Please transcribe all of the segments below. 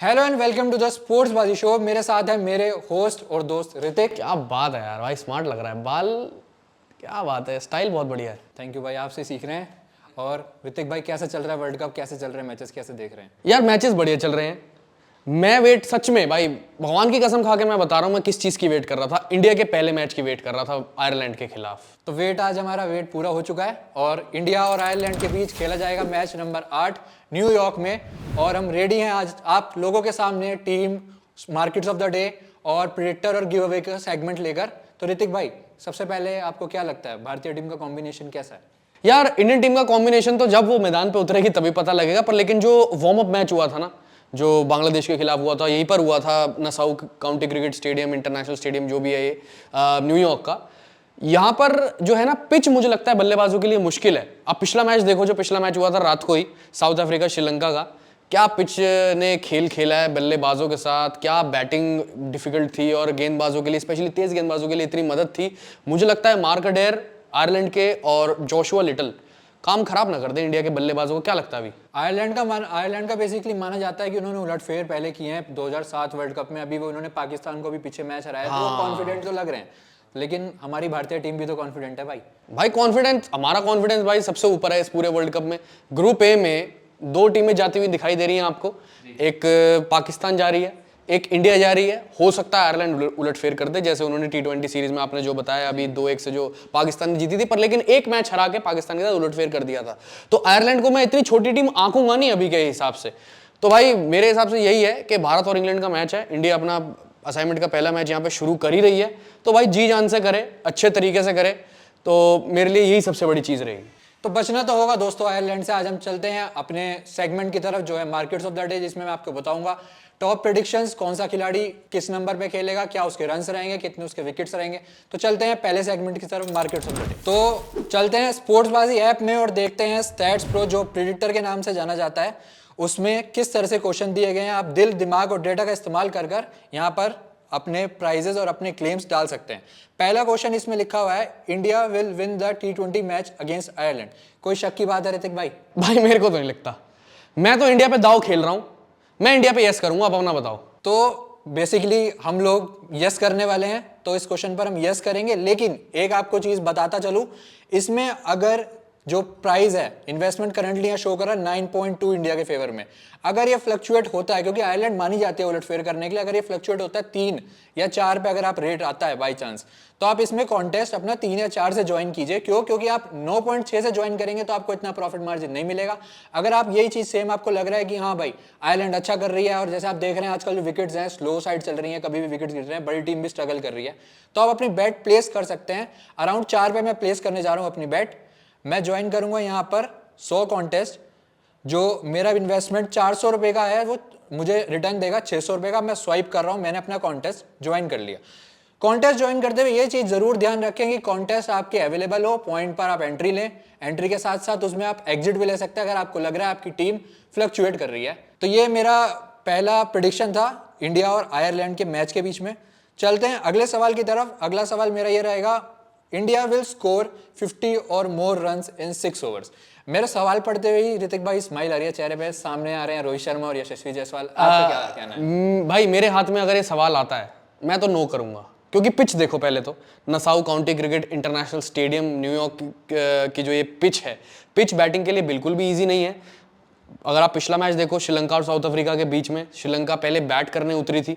Hello and welcome to the sports Baazi show. मेरे साथ है मेरे होस्ट और दोस्त ऋतिक। क्या बात है यार भाई, स्मार्ट लग रहा है बाल। क्या बात है, स्टाइल बहुत बढ़िया है। थैंक यू भाई, आपसे सीख रहे हैं। और ऋतिक भाई, कैसा चल रहा है वर्ल्ड कप, कैसे चल रहे हैं मैचेस, कैसे देख रहे हैं? यार मैचेस बढ़िया चल रहे हैं। मैं वेट सच में भाई भगवान की कसम खा के मैं बता रहा हूँ, मैं किस चीज़ की वेट कर रहा था। इंडिया के पहले मैच की वेट कर रहा था आयरलैंड के खिलाफ। तो वेट आज हमारा वेट पूरा हो चुका है और इंडिया और आयरलैंड के बीच खेला जाएगा मैच नंबर 8 न्यूयॉर्क में। और हम रेडी हैं आज आप लोगों के सामने team, markets of the day और प्रेडिक्टर और गिव अवे का सेगमेंट लेकर। तो ऋतिक भाई, सबसे पहले आपको क्या लगता है भारतीय टीम का कॉम्बिनेशन कैसा है? यार इंडियन टीम का कॉम्बिनेशन तो जब वो मैदान पे उतरेगी तभी पता लगेगा, पर लेकिन जो वार्म अप मैच हुआ था ना, जो बांग्लादेश के खिलाफ हुआ था, यहीं पर हुआ था Nassau county cricket stadium, international stadium जो भी है ये न्यूयॉर्क का। यहाँ पर जो है ना पिच, मुझे लगता है बल्लेबाजों के लिए मुश्किल है। आप पिछला मैच देखो, जो पिछला मैच हुआ था रात को ही, साउथ अफ्रीका श्रीलंका का, क्या पिच ने खेल खेला है बल्लेबाजों के साथ, क्या बैटिंग डिफिकल्ट थी और गेंदबाजों के लिए, स्पेशली तेज गेंदबाजों के लिए इतनी मदद थी। मुझे लगता है मार्क अडेयर आयरलैंड के और जोशुआ लिटल काम खराब ना कर दे इंडिया के बल्लेबाजों को। क्या लगता है अभी? आयरलैंड का बेसिकली माना जाता है कि उन्होंने उलटफेर पहले किए हैं 2007 वर्ल्ड कप में। अभी वो उन्होंने पाकिस्तान को भी पीछे मैच हराया, तो वो कॉन्फिडेंट तो लग रहे हैं। लेकिन हमारी भारतीय टीम भी तो कॉन्फिडेंट है भाई। भाई कॉन्फिडेंस, हमारा कॉन्फिडेंस भाई सबसे ऊपर है इस पूरे वर्ल्ड कप में। ग्रुप ए में दो टीमें जाती हुई दिखाई दे रही हैं आपको। एक पाकिस्तान जा रही है, एक इंडिया जा रही है। हो सकता है आयरलैंड उलटफेर कर दे, जैसे उन्होंने T20 सीरीज में आपने जो बताया अभी 2-1 से जो पाकिस्तान ने जीती थी, पर लेकिन एक मैच हरा के पाकिस्तान के साथ उलटफेर कर दिया था। तो आयरलैंड को मैं इतनी छोटी टीम आंकूंगा नहीं अभी के हिसाब से। तो भाई मेरे हिसाब से यही है कि भारत और इंग्लैंड का मैच है। इंडिया अपना असाइनमेंट का पहला मैच यहाँ पे शुरू कर ही रही है, तो भाई जी जान से करे, अच्छे तरीके से करे, तो मेरे लिए यही सबसे बड़ी चीज़ रहेगी। तो बचना तो होगा दोस्तों आयरलैंड से। आज हम चलते हैं अपने सेगमेंट की तरफ, जो है मार्केट्स ऑफ द डे, जिसमें मैं आपको बताऊंगा टॉप प्रेडिक्शंस, कौन सा खिलाड़ी किस नंबर पे खेलेगा, क्या उसके रन्स रहेंगे, कितने उसके विकेट्स रहेंगे। तो चलते हैं पहले सेगमेंट की तरफ, मार्केट्स ऑफ द डे। तो चलते हैं स्पोर्ट्सबाजी ऐप में और देखते हैं स्टैट्स प्रो, जो प्रेडिक्टर के नाम से जाना जाता है, उसमें किस तरह से क्वेश्चन दिए गए हैं। आप दिल, दिमाग और डेटा का इस्तेमाल कर कर यहाँ पर अपने प्राइजेस और अपने क्लेम्स डाल सकते हैं। पहला क्वेश्चन इसमें लिखा हुआ है, India will win the T20 match against Ireland. कोई शक की बात है ऋतिक भाई? भाई मेरे को तो नहीं लगता। मैं तो इंडिया पे दाव खेल रहा हूं, मैं इंडिया पे यस करूंगा। आप अपना बताओ। तो बेसिकली हम लोग यस करने वाले हैं, तो इस क्वेश्चन पर हम यस करेंगे। लेकिन एक आपको चीज बताता चलूं, इसमें अगर जो प्राइस है, इन्वेस्टमेंट करंटली यहाँ शो कर रहा है 9.2 इंडिया के फेवर में। अगर ये फ्लक्चुएट होता है, क्योंकि आयरलैंड मानी जाती है उलटफेर करने के लिए, अगर ये फ्लक्चुएट होता है 3 या 4 पे, अगर आप रेट आता है बाई चांस, तो आप इसमें कॉन्टेस्ट अपना 3 या 4 से ज्वाइन कीजिए। क्यों? क्योंकि आप 9.6 से ज्वाइन करेंगे तो आपको इतना प्रॉफिट मार्जिन नहीं मिलेगा। अगर आप यही चीज सेम आपको लग रहा है कि हाँ भाई आयरलैंड अच्छा कर रही है, और जैसे आप देख रहे हैं आजकल जो विकेट्स हैं स्लो साइड चल रही है, कभी भी विकेट्स गिर रहे हैं, बड़ी टीम भी स्ट्रगल कर रही है, तो आप अपनी बैट प्लेस कर सकते हैं। अराउंड 4 पे मैं प्लेस करने जा रहा हूँ अपनी बैट। मैं ज्वाइन करूंगा यहाँ पर 100 कॉन्टेस्ट। जो मेरा इन्वेस्टमेंट 400 रुपये का है, वो मुझे रिटर्न देगा 600 रुपये का। मैं स्वाइप कर रहा हूँ, मैंने अपना कॉन्टेस्ट ज्वाइन कर लिया। कॉन्टेस्ट ज्वाइन करते हुए ये चीज़ जरूर ध्यान रखें कि कॉन्टेस्ट आपके अवेलेबल हो, पॉइंट पर आप एंट्री लें। एंट्री के साथ साथ उसमें आप एग्जिट भी ले सकते हैं अगर आपको लग रहा है आपकी टीम फ्लक्चुएट कर रही है। तो ये मेरा पहला प्रेडिक्शन था इंडिया और आयरलैंड के मैच के बीच में। चलते हैं अगले सवाल की तरफ। अगला सवाल मेरा ये रहेगा, इंडिया विल स्कोर 50 और मोर रन्स इन 6 ओवर्स। मेरा सवाल पढ़ते हुए ही ऋतिक भाई स्माइल आ रही है चेहरे पे। सामने आ रहे हैं रोहित शर्मा और यशस्वी जायसवाल। आपका क्या कहना है? भाई मेरे हाथ में अगर ये सवाल आता है, मैं तो नो करूंगा। क्योंकि पिच देखो पहले तो, Nassau county cricket international stadium New York की जो ये पिच है, पिच बैटिंग के लिए बिल्कुल भी ईजी नहीं है। अगर आप पिछला मैच देखो श्रीलंका और साउथ अफ्रीका के बीच में, श्रीलंका पहले बैट करने उतरी थी,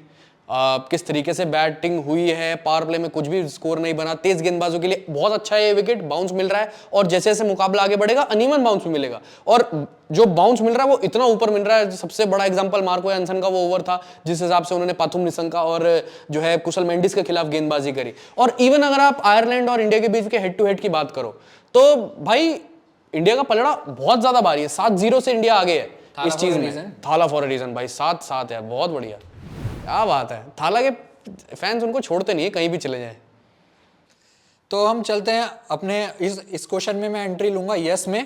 किस तरीके से बैटिंग हुई है, पावर प्ले में कुछ भी स्कोर नहीं बना। तेज गेंदबाजों के लिए बहुत अच्छा है ये विकेट, बाउंस मिल रहा है, और जैसे जैसे मुकाबला आगे बढ़ेगा अनइवन बाउंस भी मिलेगा। और जो बाउंस मिल रहा है वो इतना ऊपर मिल रहा है, सबसे बड़ा एग्जांपल मार्को एंसन का वो ओवर था जिस हिसाब से उन्होंने पाथुम निशंका और जो है कुशल मेंडिस के खिलाफ गेंदबाजी करी। और इवन अगर आप आयरलैंड और इंडिया के बीच के हेड टू हेड की बात करो, तो भाई इंडिया का पलड़ा बहुत ज्यादा भारी है। 7-0 से इंडिया आगे है इस चीज में। थाला फॉर अ रीजन भाई, 7-7 है, बहुत बढ़िया। क्या बात है, थाला के फैंस उनको छोड़ते नहीं है कहीं भी चले जाएं। तो हम चलते हैं अपने इस क्वेश्चन में। मैं एंट्री लूंगा यस में।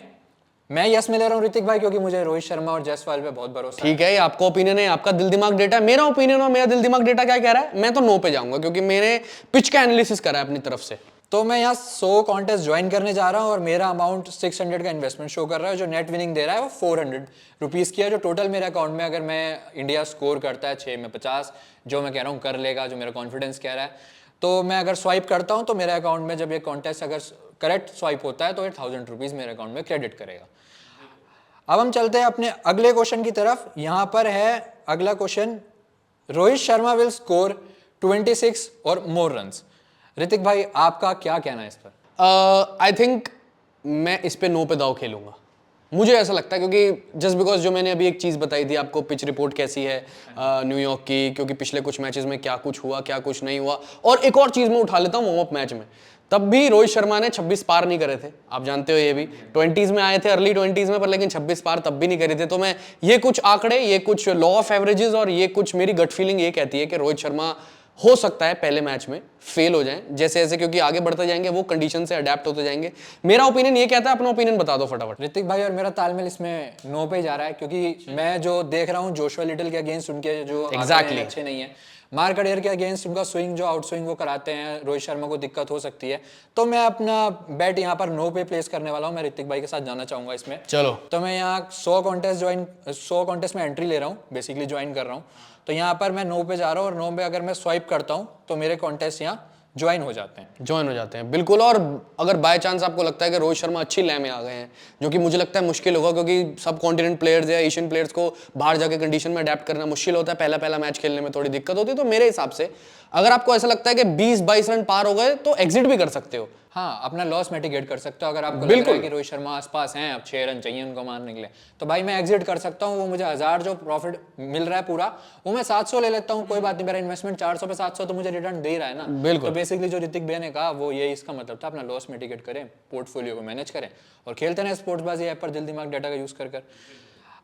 मैं यस में ले रहा हूं ऋतिक भाई, क्योंकि मुझे रोहित शर्मा और जायसवाल पे बहुत भरोसा है। ठीक है, आपका ओपिनियन है, आपका दिल दिमाग डेटा है। मेरा ओपिनियन और मेरा दिल दिमाग डेटा क्या कह रहा है, मैं तो नो पे जाऊंगा, क्योंकि मैंने पिच का एनालिसिस करा है अपनी तरफ से। तो मैं यहाँ 100 कॉन्टेस्ट ज्वाइन करने जा रहा हूँ और मेरा अमाउंट 600 का इन्वेस्टमेंट शो कर रहा है। जो नेट विनिंग दे रहा है वो 400 रुपीज़ की है, जो टोटल मेरे अकाउंट में अगर मैं इंडिया स्कोर करता है 6 में 50, जो मैं कह रहा हूँ कर लेगा, जो मेरा कॉन्फिडेंस कह रहा है, तो मैं अगर स्वाइप करता हूँ तो मेरे अकाउंट में जब ये कॉन्टेस्ट अगर करेक्ट स्वाइप होता है तो ये 1000 रुपीज़ मेरे अकाउंट में क्रेडिट करेगा। अब हम चलते हैं अपने अगले क्वेश्चन की तरफ। यहाँ पर है अगला question, Rohit Sharma will score 26 और मोर रन्स। ऋतिक भाई आपका क्या कहना है इस पर? आई थिंक मैं इस पे नो पे दाव खेलूंगा। मुझे ऐसा लगता है क्योंकि जस्ट बिकॉज जो मैंने अभी एक चीज़ बताई थी आपको, पिच रिपोर्ट कैसी है न्यूयॉर्क की, क्योंकि पिछले कुछ मैचेस में क्या कुछ हुआ क्या कुछ नहीं हुआ, और एक और चीज़ मैं उठा लेता हूँ वार्म अप मैच में, तब भी रोहित शर्मा ने 26 पार नहीं करे थे। आप जानते हो ये भी 20s में आए थे, अर्ली 20s में, पर लेकिन 26 पार तब भी नहीं करे थे। तो मैं ये कुछ आंकड़े, ये कुछ लॉ ऑफ एवरेजेस और ये कुछ मेरी गट फीलिंग ये कहती है कि रोहित शर्मा हो सकता है पहले मैच में फेल हो जाएं जैसे जैसे, क्योंकि आगे बढ़ते जाएंगे वो कंडीशन से अडेप्ट होते जाएंगे। मेरा ओपिनियन ये कहता है, अपना ओपिनियन बता दो फटाफट। ऋतिक भाई और मेरा तालमेल इसमें नो पे जा रहा है, क्योंकि मैं जो देख रहा हूँ जोशुआ लिटल के अगेंस्ट उनके जो Exactly. अच्छे नहीं है, मार्क अडेयर के अगेंस्ट उनका स्विंग जो आउट स्विंग वो कराते हैं, रोहित शर्मा को दिक्कत हो सकती है। तो मैं अपना बैट यहाँ पर नो पे प्लेस करने वाला हूँ, मैं ऋतिक भाई के साथ जाना चाहूंगा इसमें। चलो तो मैं यहाँ 100 कॉन्टेस्ट में एंट्री ले रहा हूँ, बेसिकली ज्वाइन कर रहा हूँ। तो यहाँ पर मैं नो पे जा रहा हूँ और नो पे अगर मैं स्वाइप करता हूँ तो मेरे कॉन्टेस्ट यहाँ ज्वाइन हो जाते हैं बिल्कुल। और अगर बाय चांस आपको लगता है कि रोहित शर्मा अच्छी लय में आ गए हैं, जो कि मुझे लगता है मुश्किल होगा, क्योंकि सब कॉन्टिनेंट प्लेयर्स या एशियन प्लेयर्स को बाहर जाके कंडीशन में अडेप्ट करना मुश्किल होता है, पहला मैच खेलने में थोड़ी दिक्कत होती है। तो मेरे हिसाब से अगर आपको ऐसा लगता है कि 20-22 रन पार हो गए तो एग्जिट भी कर सकते हो। हाँ, अपना लॉस मिटिगेट कर सकते हो। अगर आपको लग रहा है कि रोहित शर्मा आसपास हैं, अब 6 रन चाहिए उनको मारने के लिए, तो भाई मैं एग्जिट कर सकता हूँ। वो मुझे 1000 जो प्रॉफिट मिल रहा है पूरा, वो मैं 700 ले लेता हूँ, कोई बात नहीं। मेरा इन्वेस्टमेंट 400 पे 700 तो मुझे रिटर्न दे रहा है ना। बिल्कुल। तो बेसिकली जो ऋतिक भैया ने कहा वो यही इसका मतलब था, अपना लॉस मिटिगेट करें, पोर्टफोलियो को मैनेज करें और खेलते हैं स्पोर्ट्सबाजी ऐप पर दिल दिमाग डाटा का यूज कर।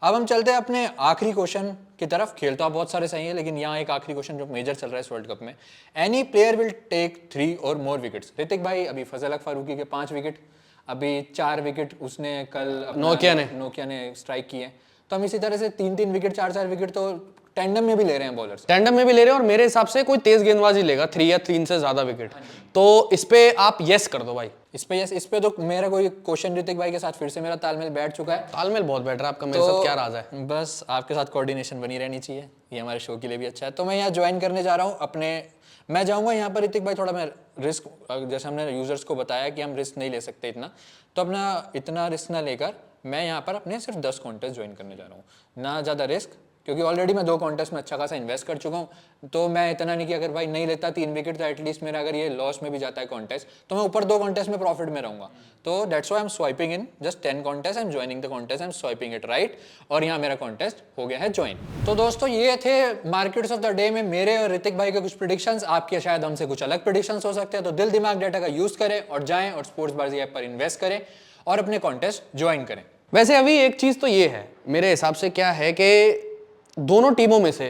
अब हम चलते हैं अपने आखिरी क्वेश्चन की तरफ। खेल तो आप बहुत सारे सही है, लेकिन यहाँ एक आखिरी क्वेश्चन जो मेजर चल रहा है इस वर्ल्ड कप में, एनी प्लेयर विल टेक 3 और मोर विकेट्स। ऋतिक भाई, अभी फजल हक फारूकी के 5 विकेट, अभी 4 विकेट उसने कल नोकिया ने स्ट्राइक किए, तो हम इसी तरह से 3-3 विकेट 4-4 विकेट तो टैंडम में भी ले रहे हैं बॉलर्स, टैंडम में भी ले रहे हैं। और मेरे हिसाब से कोई तेज गेंदबाजी लेगा 3 या 3 से ज्यादा विकेट। तो इस पे आप यस कर दो भाई। इस पे तो मेरा कोई क्वेश्चन ऋतिक भाई के साथ फिर से मेरा तालमेल बैठ चुका है। तालमेल बहुत बैठ रहा है आपका, मेरे साथ क्या राज है? बस आपके साथ कोऑर्डिनेशन बनी रहनी चाहिए, ये हमारे शो के लिए भी अच्छा है। तो मैं यहाँ ज्वाइन करने जा रहा हूँ अपने, मैं जाऊँगा यहाँ पर ऋतिक भाई, थोड़ा मैं रिस्क, जैसे हमने यूजर्स को बताया कि हम रिस्क नहीं ले सकते इतना, तो अपना इतना रिस्क ना लेकर मैं यहाँ पर अपने सिर्फ 10 कॉन्टेस्ट ज्वाइन करने जा रहा हूँ, ना ज़्यादा रिस्क, क्योंकि ऑलरेडी मैं 2 कॉन्टेस्ट में अच्छा खासा इन्वेस्ट कर चुका हूँ। तो मैं इतना नहीं कि अगर भाई नहीं लेता 3 विकेट तो एटलीस्ट मेरा अगर ये लॉस में भी जाता है कॉन्टेस्ट तो मैं ऊपर 2 कॉन्टेस्ट में प्रॉफिट में रहूंगा। तो that's why I am swiping in just 10 contest, I am joining the contest, I am swiping it right, और यहाँ मेरा कॉन्टेस्ट हो गया है ज्वाइन। तो दोस्तों ये थे मार्केट्स ऑफ द डे में मेरे और ऋतिक भाई के कुछ प्रेडिक्शंस। आपके शायद हमसे कुछ अलग प्रेडिक्शंस हो सकते हैं, तो दिल दिमाग डाटा का यूज करें और जाएं और स्पोर्ट्सबाजी ऐप पर इन्वेस्ट करें और अपने कॉन्टेस्ट ज्वाइन करें। वैसे अभी एक चीज तो ये है मेरे हिसाब से, क्या है कि दोनों टीमों में से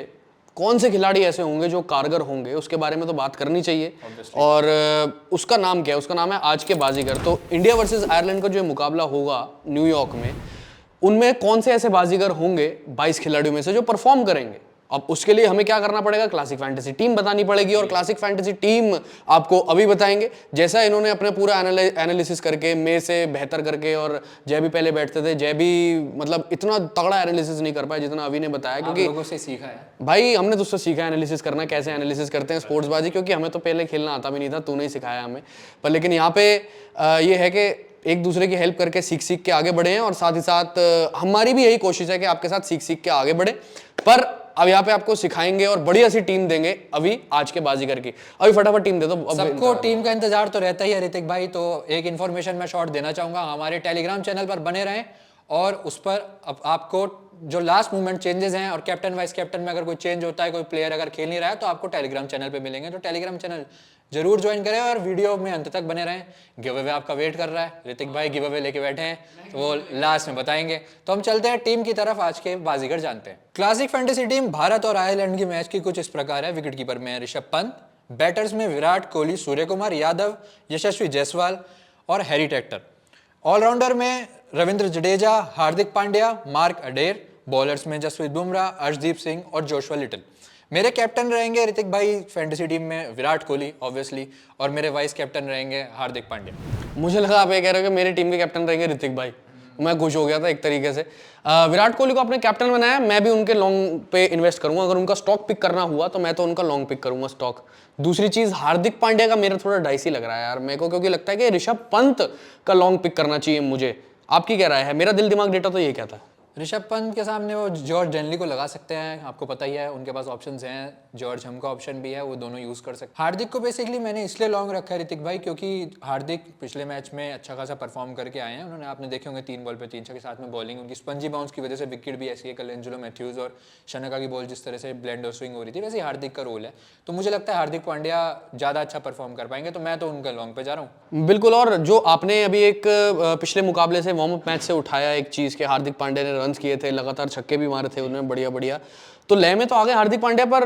कौन से खिलाड़ी ऐसे होंगे जो कारगर होंगे, उसके बारे में तो बात करनी चाहिए। और उसका नाम क्या है? उसका नाम है आज के बाजीगर। तो इंडिया वर्सेस आयरलैंड का जो मुकाबला होगा न्यूयॉर्क में, उनमें कौन से ऐसे बाजीगर होंगे 22 खिलाड़ियों में से जो परफॉर्म करेंगे। अब उसके लिए हमें क्या करना पड़ेगा? क्लासिक फैंटेसी टीम बतानी पड़ेगी, और क्लासिक फैंटेसी टीम आपको अभी बताएंगे। जैसा इन्होंने अपने पूरा एनालिसिस करके, मे से बेहतर करके, और जय भी पहले बैठते थे, जय भी मतलब इतना तगड़ा एनालिसिस नहीं कर पाया जितना अभी ने बताया, क्योंकि लोगों से सीखा है भाई, हमने तुझसे सीखा एनालिसिस करना, कैसे एनालिसिस करते हैं स्पोर्ट्सबाजी, क्योंकि हमें तो पहले खेलना आता भी नहीं था, तूने ही सिखाया हमें। पर लेकिन यहाँ पे ये है कि एक दूसरे की हेल्प करके सीख के आगे बढ़े हैं, और साथ ही साथ हमारी भी यही कोशिश है कि आपके साथ सीख के आगे बढ़े। पर अब यहाँ पे आपको सिखाएंगे और बढ़िया सी टीम देंगे अभी आज के बाजीगर की। अभी फटाफट टीम दे दो। सबको टीम का इंतजार तो रहता ही है ऋतिक भाई। तो एक इन्फॉर्मेशन मैं शॉर्ट देना चाहूंगा, हमारे टेलीग्राम चैनल पर बने रहें और उस पर आपको जो लास्ट मोमेंट चेंजेस हैं और कैप्टन वाइस कैप्टन में अगर कोई चेंज होता है, कोई प्लेयर अगर खेल नहीं रहा है, तो आपको टेलीग्राम चैनल पे मिलेंगे। तो टेलीग्राम चैनल जरूर ज्वाइन करें और वीडियो में अंत तक बने रहें। गिव अवे आपका वेट कर रहा है, ऋतिक भाई गिव अवे लेके बैठे हैं, तो वो लास्ट में बताएंगे। तो हम चलते हैं टीम की तरफ, आज के बाजीगर जानते हैं। क्लासिक फैंटेसी टीम भारत और आयरलैंड की मैच की कुछ इस प्रकार है। विकेट कीपर में ऋषभ पंत, बैटर्स में विराट कोहली, सूर्य कुमार यादव, यशस्वी जायसवाल और हैरी टेक्टर। ऑलराउंडर में रविंद्र जडेजा, हार्दिक पांड्या, मार्क अडेर। बॉलर्स में जसप्रीत बुमराह, अर्शदीप सिंह और जोशुआ लिटल। मेरे कैप्टन रहेंगे ऋतिक भाई फैंटेसी टीम में विराट कोहली ऑब्वियसली, और मेरे वाइस कैप्टन रहेंगे हार्दिक पांड्या। मुझे लगा आप ये कह रहे हो कि मेरी टीम के कैप्टन रहेंगे ऋतिक भाई, मैं खुश हो गया था एक तरीके से। विराट कोहली को अपने कैप्टन बनाया, मैं भी उनके लॉन्ग पे इन्वेस्ट करूंगा। अगर उनका स्टॉक पिक करना हुआ तो मैं तो उनका लॉन्ग पिक करूंगा स्टॉक। दूसरी चीज, हार्दिक पांड्या का मेरा थोड़ा डाइसी लग रहा है यार मेरे को, क्योंकि लगता है कि ऋषभ पंत का लॉन्ग पिक करना चाहिए मुझे। आपकी क्या राय है? मेरा दिल दिमाग डेटा तो ये कहता है। ऋषभ पंत के सामने वो जॉर्ज डेनली को लगा सकते हैं, आपको पता ही है उनके पास ऑप्शंस हैं, जॉर्ज हम का ऑप्शन भी है, वो दोनों यूज कर सकते हैं। हार्दिक को बेसिकली मैंने इसलिए लॉन्ग रखा है ऋतिक भाई, क्योंकि हार्दिक पिछले मैच में अच्छा खासा परफॉर्म करके आए हैं। उन्होंने, आपने देखे होंगे 3 बॉल पे 3 छक्के, साथ में बॉलिंग उनकी स्पंजी बाउंस की वजह से विकेट भी ऐसी है। कल एंजेलो मैथ्यूज और शनका की बॉल जिस तरह से ब्लेंड और स्विंग हो रही थी, वैसे ही हार्दिक का रोल है। तो मुझे लगता है हार्दिक पांड्या ज़्यादा अच्छा परफॉर्म कर पाएंगे, तो मैं तो उनका लॉन्ग पे जा रहा हूँ। बिल्कुल। और जो आपने अभी एक पिछले मुकाबले से वार्म अप मैच से उठाया एक चीज़ के, हार्दिक पांड्या ने रन्स किए थे, लगातार छक्के भी मारे थे उन्होंने, बढ़िया बढ़िया, तो लय में तो आ गए हार्दिक पांड्या। पर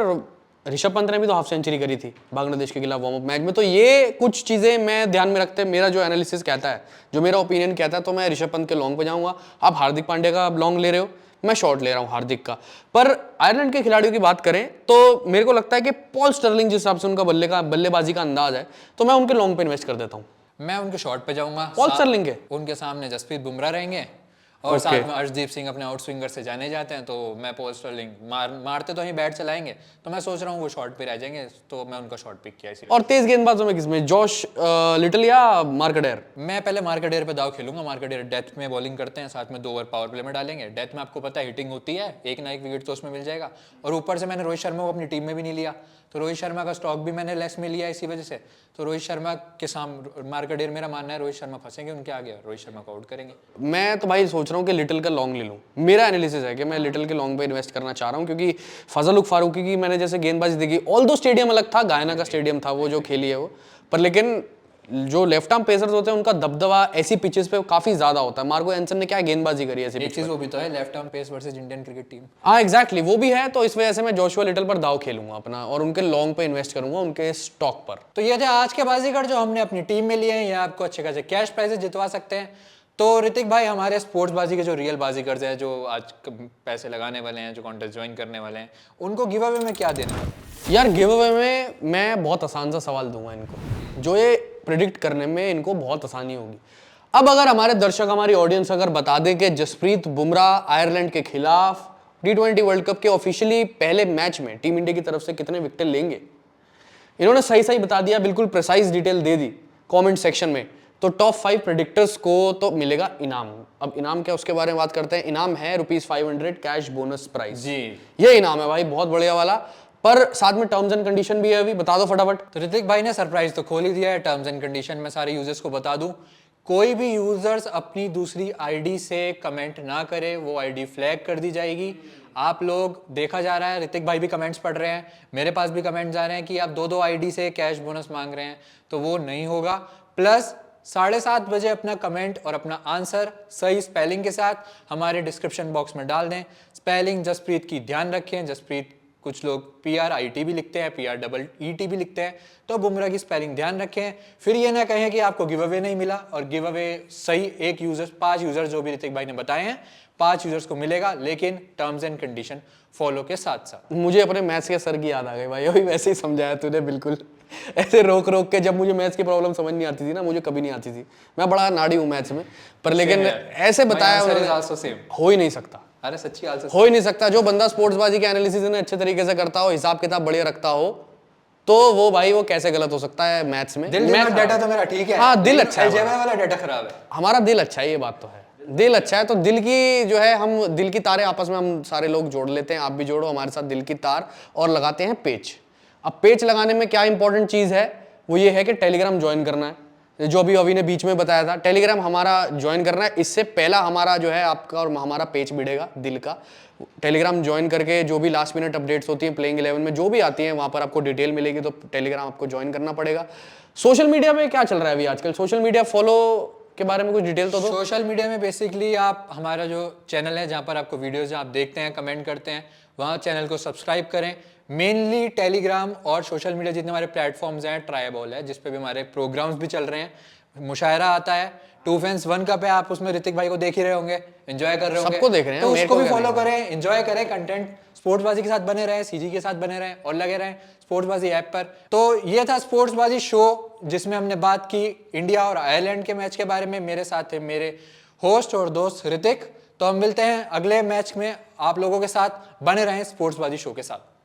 ऋषभ पंत ने भी तो हाफ सेंचुरी करी थी बांग्लादेश के खिलाफ वार्म अप मैच में। तो ये कुछ चीज़ें मैं ध्यान में रखते, मेरा जो एनालिसिस कहता है, जो मेरा ओपिनियन कहता है, तो मैं ऋषभ पंत के लॉन्ग पे जाऊंगा। आप हार्दिक पांड्या का लॉन्ग ले रहे हो, मैं शॉर्ट ले रहा हूँ हार्दिक का। पर आयरलैंड के खिलाड़ियों की बात करें तो मेरे को लगता है कि पॉल स्टर्लिंग जिस हिसाब से उनका बल्लेबाजी का अंदाज है, तो मैं उनके लॉन्ग पे इन्वेस्ट कर देता हूँ। मैं उनके शॉर्ट पे जाऊंगा। पॉल स्टर्लिंग के उनके सामने जसप्रीत बुमराह रहेंगे और साथ में अर्शदीप सिंह अपने आउट स्विंगर से जाने जाते हैं, तो मैं पॉल स्टर्लिंग मारते तो ही बैट चलाएंगे, तो मैं सोच रहा हूँ वो शॉर्ट पे रह जाएंगे, तो मैं उनका शॉर्ट पिक किया इसीलिए। और तेज गेंदबाजों में किसमें, जॉश लिटल या मार्कडेयर? मैं पहले मार्कडेयर पे दाव खेलूंगा। मार्कडेयर डेथ में बॉलिंग करते हैं, साथ में 2 ओवर पावर प्ले में डालेंगे। डेथ में आपको पता है हिटिंग होती है, एक ना एक विकेट तो उसमें मिल जाएगा, और ऊपर से मैंने रोहित शर्मा को अपनी टीम में भी नहीं लिया, तो रोहित शर्मा का स्टॉक भी मैंने लेस में लिया इसी वजह से। तो रोहित शर्मा के सामने मार्कडेयर, मेरा मानना है रोहित शर्मा फंसेंगे उनके आगे, रोहित शर्मा को आउट करेंगे। मैं तो भाई सोच रहा हूँ कि लिटिल का लॉन्ग ले लूँ। मेरा एनालिसिस है कि मैं लिटिल के लॉन्ग पे इन्वेस्ट करना चाह रहा हूँ, क्योंकि फजल फारूकी की मैंने जैसे गेंदबाजी देखी, ऑल दो स्टेडियम अलग था, गायना का स्टेडियम था वो जो खेली है वो, पर लेकिन जो लेफ्ट आर्म पेसर्स होते हैं उनका दबदबा ऐसी पिचेस पे काफी ज्यादा होता है। मार्को एंसन ने क्या गेंदबाजी करी ऐसी एक चीज वो भी तो है, left arm pace versus Indian cricket team. हाँ एग्जैक्टली, वो भी है। तो इस वजह से मैं जोशुआ लिटिल पर दाव खेलूंगा अपना, और उनके लॉन्ग पे इन्वेस्ट करूंगा, उनके स्टॉक पर। तो ये थे आज के बाजीगर जो हमने अपनी टीम में लिए हैं, ये आपको अच्छे खासे कैश प्राइजेस जितवा सकते हैं। तो ऋतिक भाई, हमारे स्पोर्ट्स बाजी के जो रियल बाजीगर्स हैं, जो आज पैसे लगाने वाले हैं, जो कॉन्टेस्ट ज्वाइन करने वाले हैं, उनको गिव अवे में क्या देना है? यार गिव अवे में मैं बहुत आसान सा सवाल दूंगा इनको, जो ये प्रिडिक्ट करने में इनको बहुत आसानी होगी। अब अगर हमारे दर्शक, हमारी ऑडियंस अगर बता दें कि जसप्रीत बुमराह आयरलैंड के खिलाफ T20 वर्ल्ड कप के ऑफिशियली पहले मैच में टीम इंडिया की तरफ से कितने विकेट लेंगे, इन्होंने सही सही बता दिया, बिल्कुल प्रिसाइज डिटेल दे दी कमेंट सेक्शन में, तो टॉप 5 प्रेडिक्टर्स को तो मिलेगा इनाम। अब इनाम क्या, उसके बारे में बात करते हैं। इनाम है ₹500 कैश बोनस प्राइज जी, ये इनाम है भाई, बहुत बढ़िया वाला। पर साथ में टर्म्स एंड कंडीशन भी है, अभी बता दो फटाफट। तो ऋतिक भाई ने सरप्राइज तो खोल ही दिया है। टर्म्स एंड कंडीशन में सारे यूजर्स को बता दूं, कोई भी यूजर्स अपनी दूसरी आईडी से कमेंट ना करे, वो आईडी फ्लैग कर दी जाएगी। आप लोग, देखा जा रहा है, ऋतिक भाई भी कमेंट्स पढ़ रहे हैं, मेरे पास भी कमेंट्स आ रहे हैं कि आप 2-2 आईडी से कैश बोनस मांग रहे हैं, तो वो नहीं होगा। प्लस 7:30 बजे अपना कमेंट और अपना आंसर सही स्पेलिंग के साथ हमारे डिस्क्रिप्शन बॉक्स में डाल दें। स्पेलिंग जसप्रीत की ध्यान रखें, जसप्रीत कुछ लोग PRIT भी लिखते हैं, PREET भी लिखते हैं, तो बुमराह की स्पेलिंग ध्यान रखें। फिर ये ना कहें कि आपको गिव अवे नहीं मिला, और गिव अवे सही 5 यूजर्स जो भी ऋतिक भाई ने बताए हैं, 5 यूजर्स को मिलेगा, लेकिन टर्म्स एंड कंडीशन फॉलो के साथ साथ। मुझे अपने मैथ्स के सर की याद आ गई भाई, अभी वैसे ही समझाया तूने, बिल्कुल ऐसे रोक रोक के। जब मुझे मैथ्स की प्रॉब्लम समझ नहीं आती थी ना, मुझे कभी नहीं आती थी, मैं बड़ा नाड़ी हूँ मैथ्स में, पर लेकिन ऐसे बताया हो ही नहीं सकता। अरे सच्ची हाल से हो ही नहीं सकता। जो बंदा स्पोर्ट्सबाजी के एनालिसिस ने अच्छे तरीके से करता हो, हिसाब किताब बढ़िया रखता हो, तो वो भाई वो कैसे गलत हो सकता है मैथ्स में। डेटा तो मेरा ठीक है, हाँ दिल अच्छा है, वाला डेटा खराब है। हमारा दिल अच्छा है, ये बात तो है, दिल अच्छा है। तो दिल की जो है, हम दिल की तारें आपस में हम सारे लोग जोड़ लेते हैं, आप भी जोड़ो हमारे साथ दिल की तार, और लगाते हैं पेच। अब पेच लगाने में क्या इंपॉर्टेंट चीज है, वो ये है कि टेलीग्राम ज्वाइन करना है, जो अभी अभी ने बीच में बताया था। टेलीग्राम हमारा ज्वाइन करना है, इससे पहला हमारा जो है आपका और हमारा पेज भिड़ेगा दिल का। टेलीग्राम ज्वाइन करके जो भी लास्ट मिनट अपडेट्स होती हैं प्लेइंग 11 में जो भी आती हैं, वहां पर आपको डिटेल मिलेगी, तो टेलीग्राम आपको ज्वाइन करना पड़ेगा। सोशल मीडिया में क्या चल रहा है अभी आजकल, सोशल मीडिया फॉलो के बारे में कुछ डिटेल तो दो। सोशल मीडिया में बेसिकली आप हमारा जो चैनल है, जहाँ पर आपको वीडियोज आप देखते हैं, कमेंट करते हैं, वहाँ चैनल को सब्सक्राइब करें। मेनली टेलीग्राम और सोशल मीडिया जितने हमारे प्लेटफॉर्म्स हैं, ट्राइबॉल है, जिस पे भी हमारे प्रोग्राम्स भी चल रहे हैं, मुशायरा आता है, टू फैंस वन कप है, आप उसमें ऋतिक भाई को देख ही रहे होंगे, एंजॉय कर रहे होंगे। सबको देख रहे हैं, तो मेरे उसको को भी क्या फॉलो देखना करें, एंजॉय करें कंटेंट, स्पोर्ट्सबाजी के साथ बने रहें, सीजी के साथ बने रहें और लगे रहें स्पोर्ट्सबाजी ऐप पर। तो ये था स्पोर्ट्सबाजी शो, जिसमें हमने बात की इंडिया और आयरलैंड के मैच के बारे में। मेरे साथ थे मेरे होस्ट और दोस्त ऋतिक। तो हम मिलते हैं अगले मैच में, आप लोगों के साथ बने रहें स्पोर्ट्सबाजी शो के साथ।